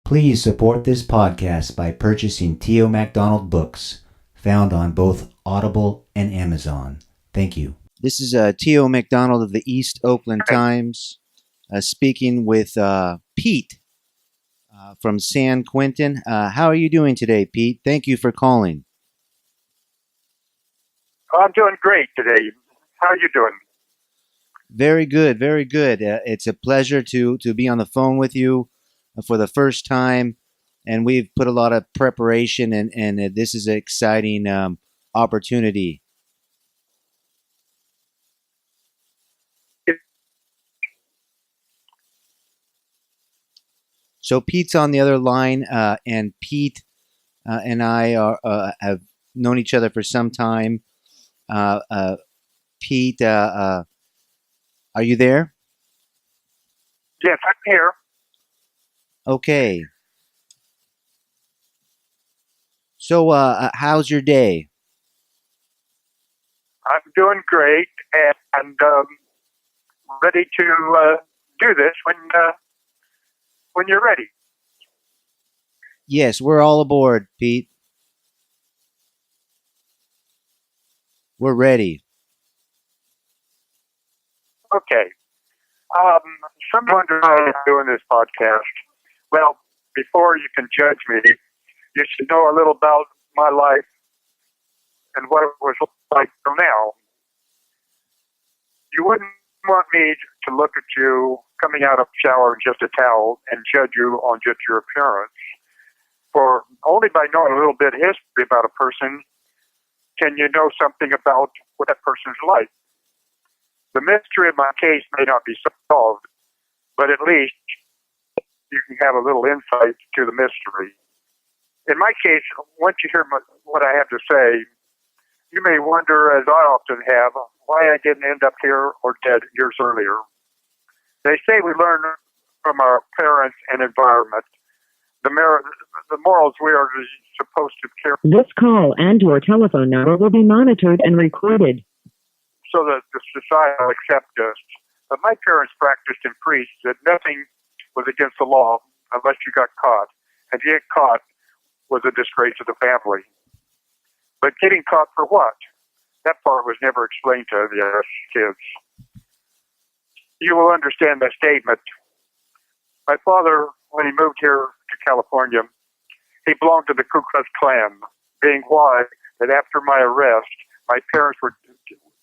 Please support this podcast by purchasing Tio MacDonald books, found on both Audible and Amazon. Thank you. This is Tio MacDonald of the East Oakland Times, speaking with Pete from San Quentin. How are you doing today, Pete? Thank you for calling. I'm doing great today. How are you doing? Very good, very good. It's a pleasure to be on the phone with you for the first time, and we've put a lot of preparation, and this is an exciting opportunity. So Pete's on the other line, and Pete and I have known each other for some time. Pete, are you there? Yes, I'm here. Okay. So, how's your day? I'm doing great and ready to do this when you're ready. Yes, we're all aboard, Pete. We're ready. Okay. Someone wonders how I'm doing this podcast. Well, before you can judge me, you should know a little about my life and what it was like till now. You wouldn't want me to look at you coming out of the shower in just a towel and judge you on just your appearance. For only by knowing a little bit of history about a person can you know something about what that person's like. The mystery of my case may not be solved, but at least you can have a little insight to the mystery. In my case, once you hear what I have to say, you may wonder, as I often have, why I didn't end up here or dead years earlier. They say we learn from our parents and environment. The morals we are supposed to carry. This call and/or telephone number will be monitored and recorded, so that the society will accept us. But my parents practiced and preached that nothing was against the law unless you got caught. And to get caught was a disgrace to the family. But getting caught for what? That part was never explained to the kids. You will understand my statement. My father, when he moved here to California, he belonged to the Ku Klux Klan, being why that after my arrest, my parents were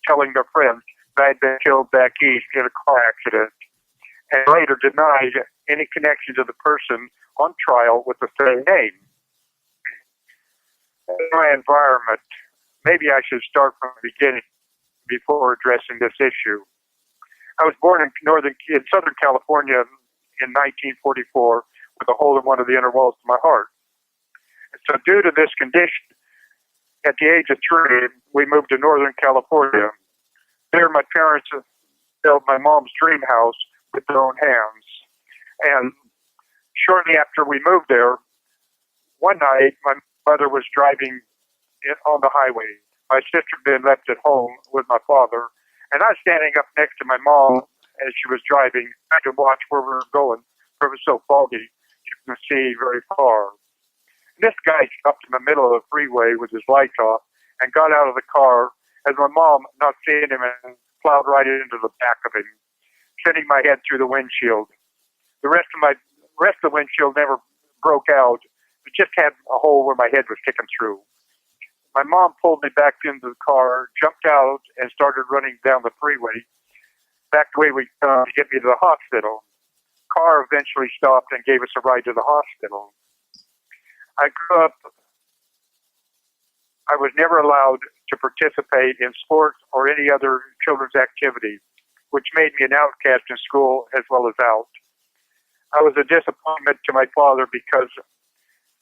telling their friends that I had been killed back east in a car accident, and later denied any connection to the person on trial with the same name. In my environment, maybe I should start from the beginning before addressing this issue. I was born in Southern California in 1944 with a hole in one of the inner walls of my heart. And so due to this condition, at the age of 3, we moved to Northern California. There, my parents built my mom's dream house with their own hands. And shortly after we moved there, one night, my mother was driving on the highway. My sister had been left at home with my father, and I was standing up next to my mom as she was driving, trying to watch where we were going, for it was so foggy, you couldn't see very far. And this guy stopped in the middle of the freeway with his lights off and got out of the car, as my mom, not seeing him, and plowed right into the back of him, sending my head through the windshield. The rest of the windshield never broke out. It just had a hole where my head was sticking through. My mom pulled me back into the car, jumped out, and started running down the freeway, back the way we to get me to the hospital. Car eventually stopped and gave us a ride to the hospital. I grew up. I was never allowed to participate in sports or any other children's activity, which made me an outcast in school as well as out. I was a disappointment to my father because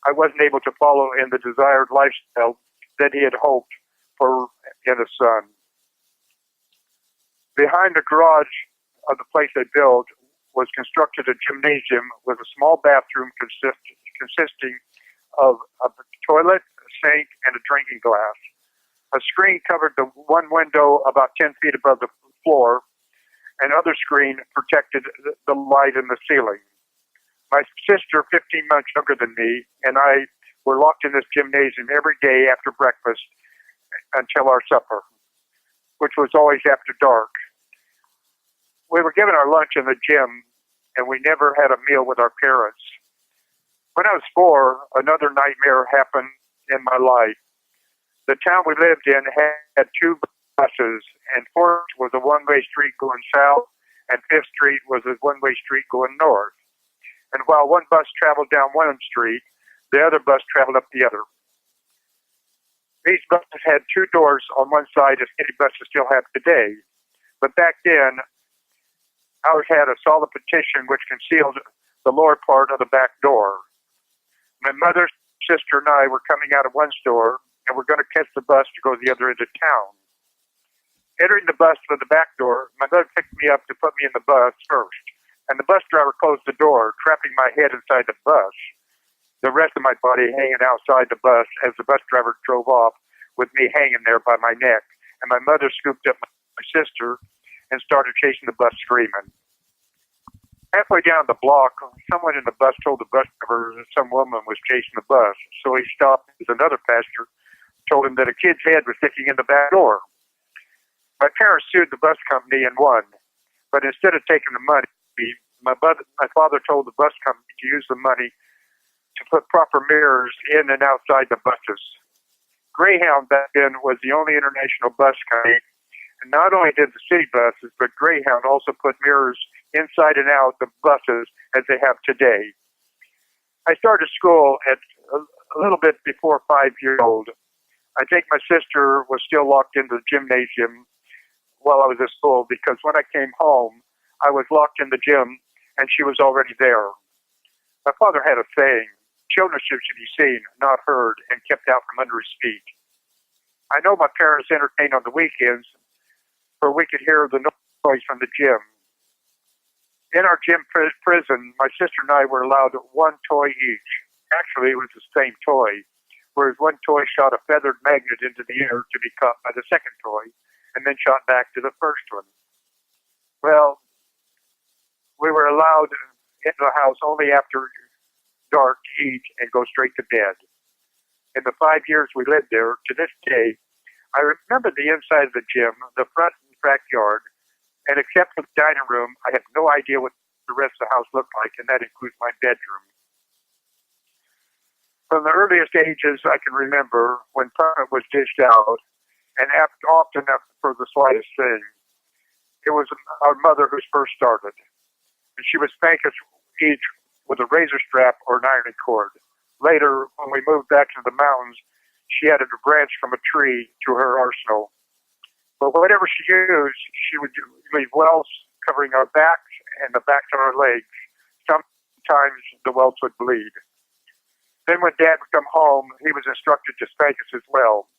I wasn't able to follow in the desired lifestyle that he had hoped for in a son. Behind the garage of the place they built was constructed a gymnasium with a small bathroom consisting of a toilet, a sink, and a drinking glass. A screen covered the one window about 10 feet above the floor. Another screen protected the light in the ceiling. My sister, 15 months younger than me, and I were locked in this gymnasium every day after breakfast until our supper, which was always after dark. We were given our lunch in the gym, and we never had a meal with our parents. When I was 4, another nightmare happened in my life. The town we lived in had 2 buses, and 4th was a one-way street going south, and 5th Street was a one-way street going north. And while one bus traveled down one street, the other bus traveled up the other. These buses had 2 doors on one side, as city buses still have today. But back then, ours had a solid partition which concealed the lower part of the back door. My mother, sister, and I were coming out of one store, and we're going to catch the bus to go to the other end of town. Entering the bus through the back door, my mother picked me up to put me in the bus first, and the bus driver closed the door, trapping my head inside the bus, the rest of my body hanging outside the bus as the bus driver drove off with me hanging there by my neck, and my mother scooped up my sister and started chasing the bus screaming. Halfway down the block, someone in the bus told the bus driver that some woman was chasing the bus, so he stopped as another passenger told him that a kid's head was sticking in the back door. My parents sued the bus company and won, but instead of taking the money, my father told the bus company to use the money to put proper mirrors in and outside the buses. Greyhound back then was the only international bus company, and not only did the city buses, but Greyhound also put mirrors inside and out the buses as they have today. I started school at a little bit before 5 years old. I think my sister was still locked into the gymnasium while I was at school, because when I came home, I was locked in the gym and she was already there. My father had a saying, children should be seen, not heard, and kept out from under his feet. I know my parents entertained on the weekends, for we could hear the noise from the gym. In our gym prison, my sister and I were allowed 1 toy each. Actually, it was the same toy, whereas one toy shot a feathered magnet into the air to be caught by the second toy, and then shot back to the first one. Well, we were allowed into the house only after dark to eat and go straight to bed. In the 5 years we lived there, to this day, I remember the inside of the gym, the front and backyard, and except for the dining room, I have no idea what the rest of the house looked like, and that includes my bedroom. From the earliest ages I can remember, when punishment was dished out, and often for the slightest thing, it was our mother who first started. And she would spank us each with a razor strap or an ironing cord. Later, when we moved back to the mountains, she added a branch from a tree to her arsenal. But whatever she used, she would leave welts covering our backs and the backs of our legs. Sometimes the welts would bleed. Then when Dad would come home, he was instructed to spank us as well.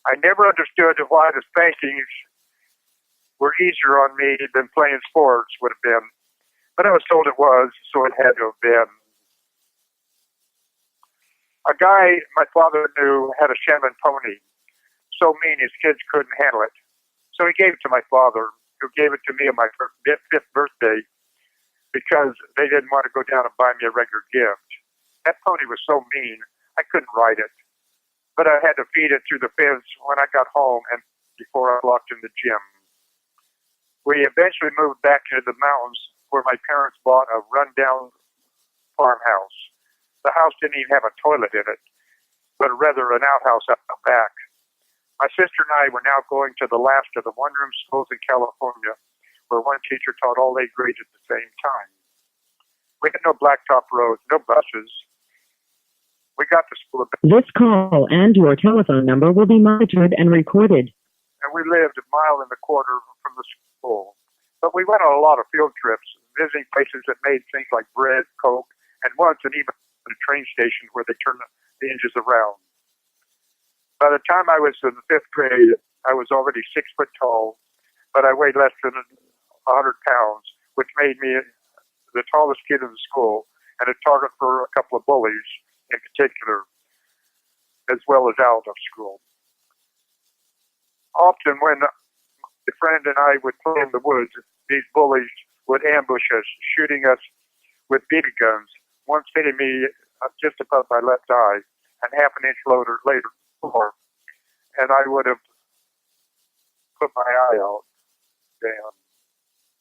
I never understood why the spankings were easier on me than playing sports would have been. But I was told it was, so it had to have been. A guy my father knew had a Shetland pony, so mean his kids couldn't handle it. So he gave it to my father, who gave it to me on my 5th birthday because they didn't want to go down and buy me a regular gift. That pony was so mean, I couldn't ride it. But I had to feed it through the fence when I got home and before I locked in the gym. We eventually moved back into the mountains where my parents bought a rundown farmhouse. The house didn't even have a toilet in it, but rather an outhouse out the back. My sister and I were now going to the last of the one-room schools in California, where one teacher taught all 8 grades at the same time. We had no blacktop roads, no buses. We got to school This call and your telephone number will be monitored and recorded. and we lived a mile and a quarter from the school. But we went on a lot of field trips, visiting places that made things like bread, Coke, and once and even a train station where they turned the engines around. By the time I was in the 5th grade, I was already 6 foot tall, but I weighed less than 100 pounds, which made me the tallest kid in the school and a target for a couple of bullies in particular, as well as out of school. Often when a friend and I would play in the woods, these bullies would ambush us, shooting us with BB guns, one hitting me just above my left eye, and half an inch later, more, and I would have put my eye out. Damn.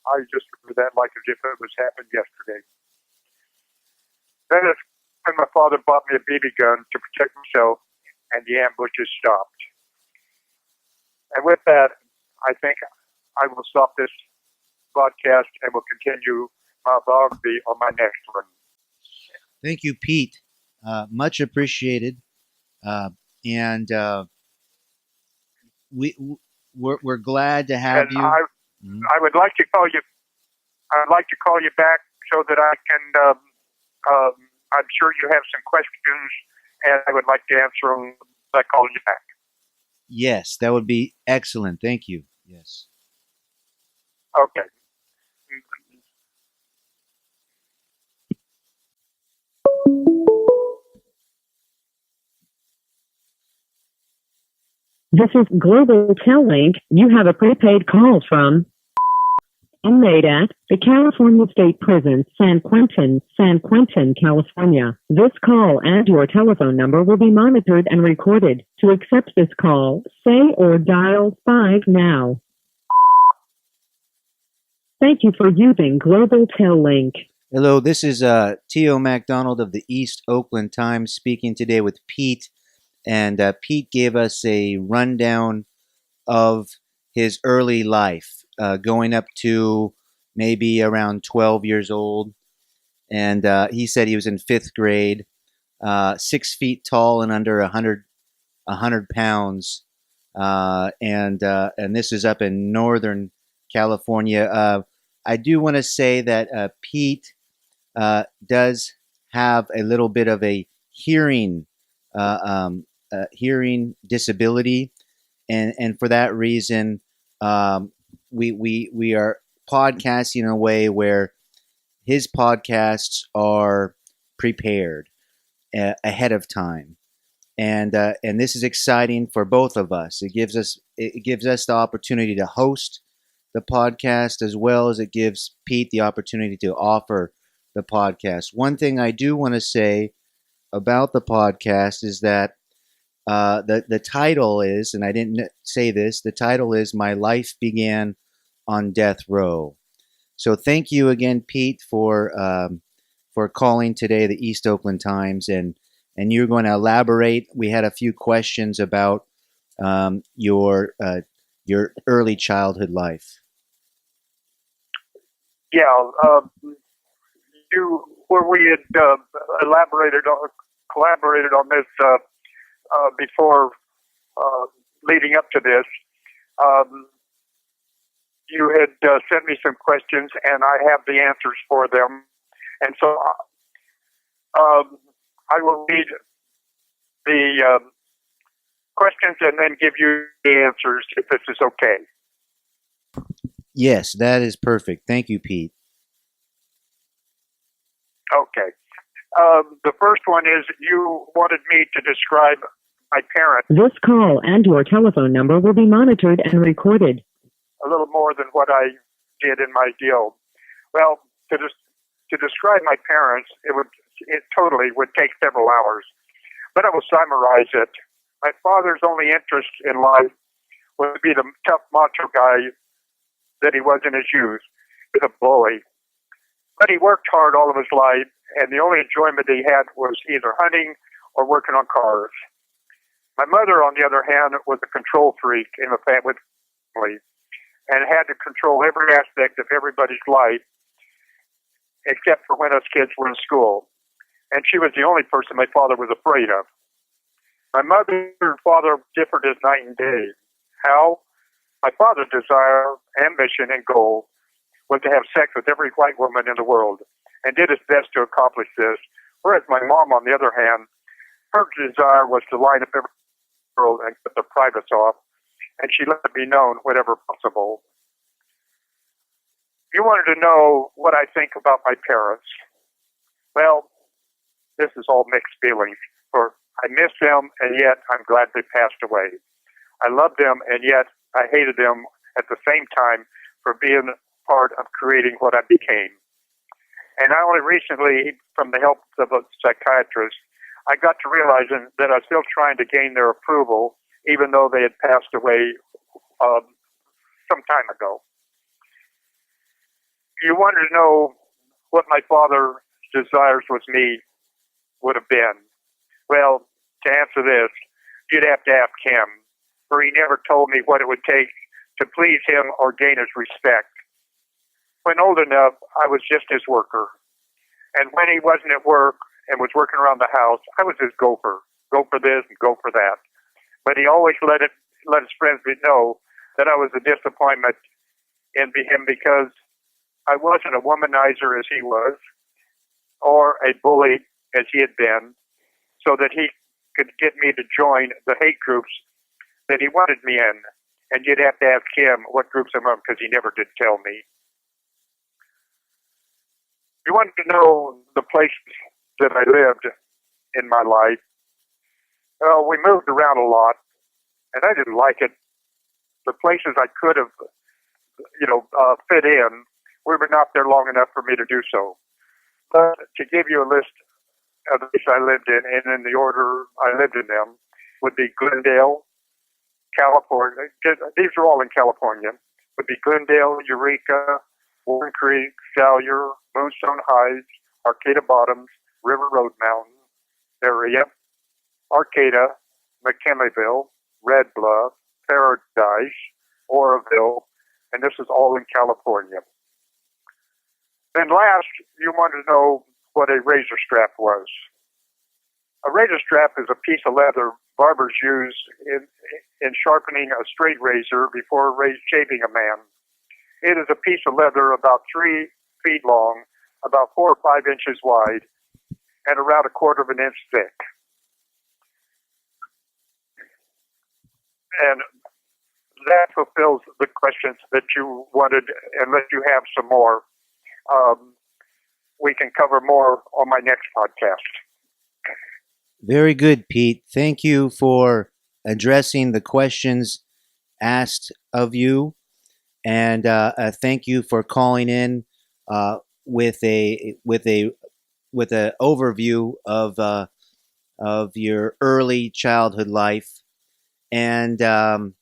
I just remember that like as if it was happened yesterday. Then it's when my father bought me a BB gun to protect himself, and the ambushes stopped. And with that, I think I will stop this broadcast and will continue my biography on my next one. Thank you, Pete. Much appreciated. And we're glad to have And you. I would like to call you. I'd like to call you back so that I can. I'm sure you have some questions, and I would like to answer them by calling you back. Yes, that would be excellent. Thank you. Yes. Okay. This is Global Tellink. You have a prepaid call from inmate at the California State Prison, San Quentin, California. This call and your telephone number will be monitored and recorded. To accept this call, say or dial 5 now. Thank you for using Global Tellink. Hello, this is Tio MacDonald of the East Oakland Times speaking today with Pete. And Pete gave us a rundown of his early life, going up to maybe around 12 years old. And he said he was in 5th grade, 6 feet tall and under 100 pounds. And this is up in Northern California. I do want to say that Pete does have a little bit of a hearing disability, and for that reason, we are podcasting in a way where his podcasts are prepared ahead of time, and this is exciting for both of us. It gives us the opportunity to host the podcast as well as it gives Pete the opportunity to offer the podcast. One thing I do want to say about the podcast is that the title is, and I didn't say this, the title is "My Life Began on Death Row." So thank you again, Pete, for calling today the East Oakland Times, and you're going to elaborate. We had a few questions about your early childhood life. Yeah, we had collaborated on this before leading up to this. You had sent me some questions, and I have the answers for them. And so I will read the questions and then give you the answers if this is okay. Yes, that is perfect. Thank you, Pete. Okay. The first one is you wanted me to describe my parents This call and your telephone number will be monitored and recorded. a little more than what I did in my deal. Well, to describe my parents, it totally would take several hours, but I will summarize it. My father's only interest in life was to be the tough macho guy that he was in his youth. He was a bully. But he worked hard all of his life, and the only enjoyment he had was either hunting or working on cars. My mother, on the other hand, was a control freak in the family and had to control every aspect of everybody's life except for when us kids were in school. And she was the only person my father was afraid of. My mother and father differed as night and day. How? My father's desire, ambition, and goal was to have sex with every white woman in the world and did his best to accomplish this, whereas my mom, on the other hand, her desire was to line up every girl and cut the privates off, and she let it be known whenever possible. You wanted to know what I think about my parents. Well, this is all mixed feelings, for I miss them, and yet I'm glad they passed away. I loved them, and yet I hated them at the same time for being part of creating what I became. And I only recently, from the help of a psychiatrist, I got to realizing that I was still trying to gain their approval, even though they had passed away some time ago. You wanted to know what my father's desires with me would have been. Well, to answer this, you'd have to ask him, for he never told me what it would take to please him or gain his respect. When old enough, I was just his worker. And when he wasn't at work and was working around the house, I was his gopher. Go for this and go for that. But he always let his friends know that I was a disappointment in him because I wasn't a womanizer as he was, or a bully as he had been, so that he could get me to join the hate groups that he wanted me in. And you'd have to ask him what groups I'm in, because he never did tell me. You wanted to know the places that I lived in my life. Well, we moved around a lot, and I didn't like it. The places I could have, fit in, we were not there long enough for me to do so. But to give you a list of the places I lived in, and in the order I lived in them, would be Glendale, California. These are all in California. Would be Glendale, Eureka, Warren Creek, Salyer, Moonstone Heights, Arcata Bottoms, River Road Mountain area, Arcata, McKinleyville, Red Bluff, Paradise, Oroville, and this is all in California. Then last, you wanted to know what a razor strap was. A razor strap is a piece of leather barbers use in sharpening a straight razor before shaving a man. It is a piece of leather about 3 feet long, about 4 or 5 inches wide, and around 1/4 of an inch thick. And that fulfills the questions that you wanted. Unless you have some more, we can cover more on my next podcast. Very good, Pete. Thank you for addressing the questions asked of you, and thank you for calling in with a overview of your early childhood life. And I'm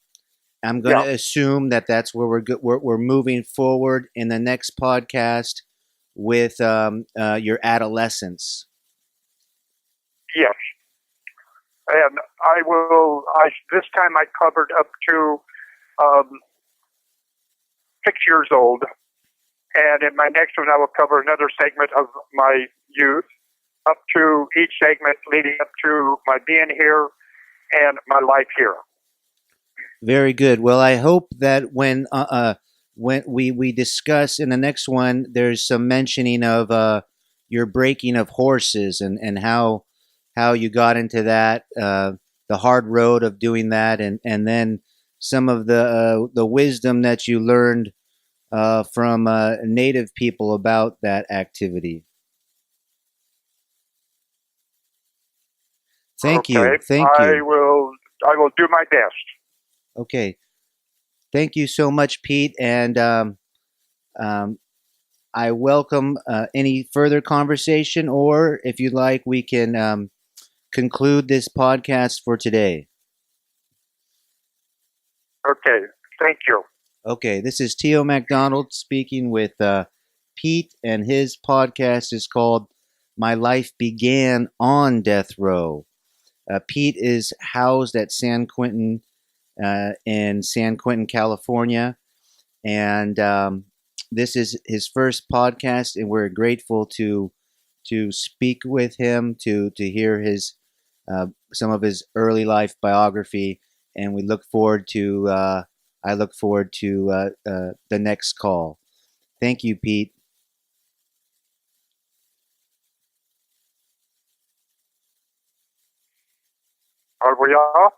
going to assume that that's where we're moving forward in the next podcast with your adolescence. Yes. And this time I covered up to 6 years old. And in my next one, I will cover another segment of my youth, up to each segment leading up to my being here and my life here. Very good. Well, I hope that when we discuss in the next one, there's some mentioning of your breaking of horses and how you got into that, the hard road of doing that, and then some of the wisdom that you learned from native people about that activity. Thank you. I will do my best. Okay. Thank you so much, Pete. And I welcome any further conversation, or if you'd like, we can conclude this podcast for today. Okay. Thank you. Okay. This is Tio MacDonald speaking with Pete, and his podcast is called My Life Began on Death Row. Pete is housed at San Quentin in San Quentin, California, and this is his first podcast, and we're grateful to speak with him, to hear his some of his early life biography, and we look forward to I look forward to the next call. Thank you, Pete. Are we off?